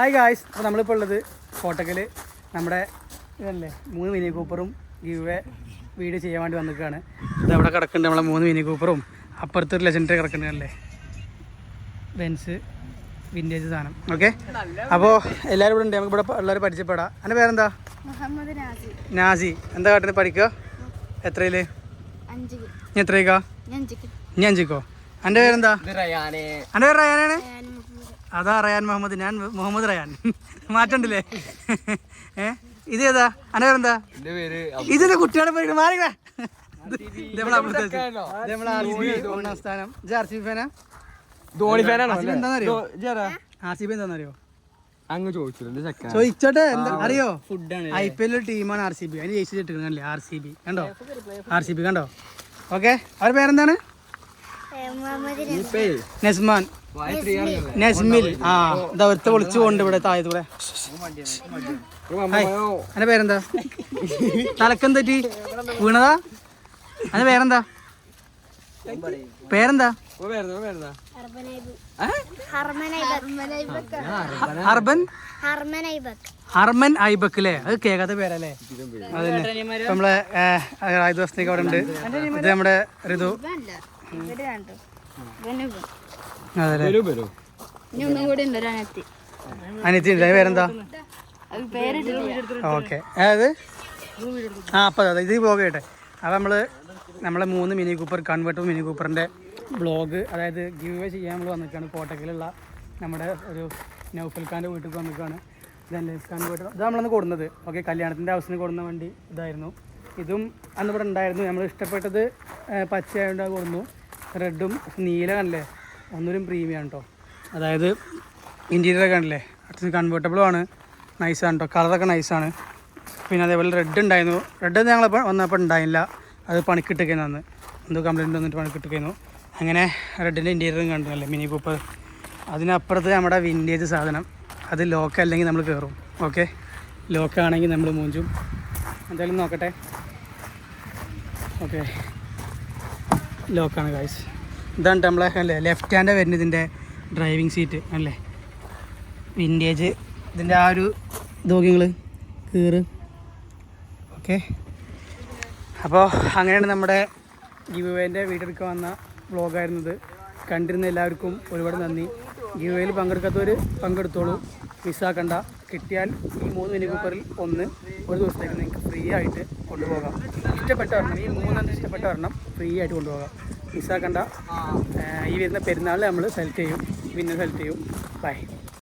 Hi guys, അപ്പോൾ നമ്മളിപ്പോൾ ഉള്ളത് കോട്ടക്കൽ നമ്മുടെ ഇതല്ലേ 3 മിനി കൂപ്പറും ഗിവ് വീഡിയോ ചെയ്യാൻ വേണ്ടി വന്നിരിക്കുകയാണ്. ഇതവിടെ കിടക്കുന്നുണ്ട് നമ്മളെ 3 മിനി കൂപ്പറും, അപ്പുറത്തൊരു ലെജൻഡറി കിടക്കുന്നുണ്ടല്ലേ ബെൻസ് വിൻറ്റേജ് സാധനം. ഓക്കെ, അപ്പോൾ എല്ലാവരും ഇവിടെ ഉണ്ട്, നമുക്ക് ഇവിടെ എല്ലാവരും പരിചയപ്പെടാം. എൻ്റെ പേരെന്താ? നാസി. എന്താ കാട്ടുന്നത്? പഠിക്കുക? എത്രയിൽ? ഇനി എത്രയ്ക്കാ? ഇനി 5ക്കോ? എൻ്റെ പേരെന്താ? എൻ്റെ പേര് റയാനാണ്. അതാ റയാൻ മുഹമ്മദ്, ഞാൻ മുഹമ്മദ് റയാൻ. മാറ്റണ്ടല്ലേ? ഇത് ഏതാ? എൻ്റെ പേരെന്താ? ഇതിന്റെ കുട്ടികളുടെ പേര് മാറിക്കേ. ഒന്നാം സ്ഥാനം. RCB ഫാനാ? ധോണി ഫാനാണോ? എന്താണെന്നറിയോ? RCB എന്താണെന്നറിയോ? അങ്ങ് ചോദിച്ചോട്ടെ, എന്താ അറിയോ? IPL ടീമാണ് RCB. അതിന് ജയിച്ചിട്ടില്ലേ? RCB കണ്ടോ? RCB കണ്ടോ? ഓക്കെ, അവരുടെ പേരെന്താണ്? നസ്മാൻ, നസ്മിൽ. ആ, ഇതാ ഒരുത്ത വിളിച്ചു കൊണ്ട് ഇവിടെ താഴത്തൂടെ. എന്റെ പേരെന്താ? തലക്കം തെറ്റി വീണതാ? എന്റെ പേരെന്താ? പേരെന്താ? ഹർമൻ ഐബക്ക് അല്ലേ? അത് കേൾക്കാത്ത പേരല്ലേ? അതന്നെ. നമ്മളെ 5 ദിവസത്തേക്ക് അവിടെ ഉണ്ട്. ഇത് നമ്മുടെ ഋതു. അനിയത്തി ഉണ്ട്. പേരെന്താ? ഓക്കെ, അതായത് അപ്പോൾ അതെ, ഇത് ബ്ലോഗ് ചെയ്യട്ടെ. അത് നമ്മളെ 3 മിനി കൂപ്പർ കൺവേർട്ടർ മിനി കൂപ്പറിൻ്റെ ബ്ലോഗ്, അതായത് ഗിവ് ചെയ്യാൻ നമ്മൾ വന്നിട്ടാണ്. കോട്ടക്കലുള്ള നമ്മുടെ ഒരു നൗഫൽ ഖാൻ്റെ വീട്ടിൽ വന്നിട്ടാണ്. ഇതല്ലേ കൺവേർട്ടർ. ഇത് നമ്മളന്ന് കൊടുന്നത്. ഓക്കെ, കല്യാണത്തിൻ്റെ ആവശ്യത്തിന് കൊടുന്ന വണ്ടി ഇതായിരുന്നു. ഇതും അന്നിവിടെ ഉണ്ടായിരുന്നു. നമ്മൾ ഇഷ്ടപ്പെട്ടത് പച്ചയായതുകൊണ്ട് അത് കൊടുന്നു. റെഡും നീല കണ്ടല്ലേ, ഒന്നൂരും പ്രീമിയം കേട്ടോ. അതായത് ഇൻറ്റീരിയറൊക്കെ കണ്ടല്ലേ, കൺവേർട്ടബിളും ആണ്, നൈസാണ് കേട്ടോ. കളറൊക്കെ നൈസാണ്. പിന്നെ അതേപോലെ റെഡ് ഉണ്ടായിരുന്നു. റെഡ് ഞങ്ങളിപ്പോൾ വന്നപ്പോൾ ഉണ്ടായില്ല, അത് പണിക്കിട്ടൊക്കെയാണ് അന്ന്. എന്തോ കംപ്ലയിൻറ്റ് വന്നിട്ട് പണിക്കിട്ടൊക്കെയായിരുന്നു. അങ്ങനെ റെഡിൻ്റെ ഇൻറ്റീരിയറും കണ്ടല്ലേ മിനി കൂപ്പർ. അതിനപ്പുറത്ത് നമ്മുടെ വിൻറ്റേജ് സാധനം, അത് ലോക്ക് അല്ലെങ്കിൽ നമ്മൾ കയറും. ഓക്കെ, ലോക്കാണെങ്കിൽ നമ്മൾ മൂഞ്ചും. എന്തായാലും നോക്കട്ടെ. ഓക്കെ, ലോക്കാണ് ഗൈസ്. ഇതാണ് നമ്മളെ അല്ലേ ലെഫ്റ്റ് ഹാൻഡ് വരുന്നത് ഇതിൻ്റെ ഡ്രൈവിംഗ് സീറ്റ് അല്ലേ, വിൻറ്റേജ്. ഇതിൻ്റെ ആ ഒരു ഇതോക്കിങ്ങൾ കീറ്. ഓക്കെ, അപ്പോൾ അങ്ങനെയാണ് നമ്മുടെ ഗിവ് വേൻ്റെ വീടെടുക്കാൻ വന്ന വ്ളോഗായിരുന്നത്. കണ്ടിരുന്ന എല്ലാവർക്കും ഒരുപാട് നന്ദി. ഗിവ് വേയിൽ പങ്കെടുക്കാത്തവർ പങ്കെടുത്തോളൂ, മിസ്സാക്കണ്ട. കിട്ടിയാൽ ഈ 3 മിനി കൂപ്പറിൽ ഒന്ന് ഒരു ദിവസത്തേക്ക് നിങ്ങൾക്ക് ഫ്രീ ആയിട്ട് കൊണ്ടുപോകാം. ഇഷ്ടപ്പെട്ട ഒരെണ്ണം, ഈ 3 ഇഷ്ടപ്പെട്ട ഒരെണ്ണം ഫ്രീ ആയിട്ട് കൊണ്ടുപോകാം. മിസ്സാക്കണ്ട. ഈ വരുന്ന പെരുന്നാളിൽ നമ്മൾ സെലക്ട് ചെയ്യും, പിന്നെ സെലക്ട് ചെയ്യും. ബൈ.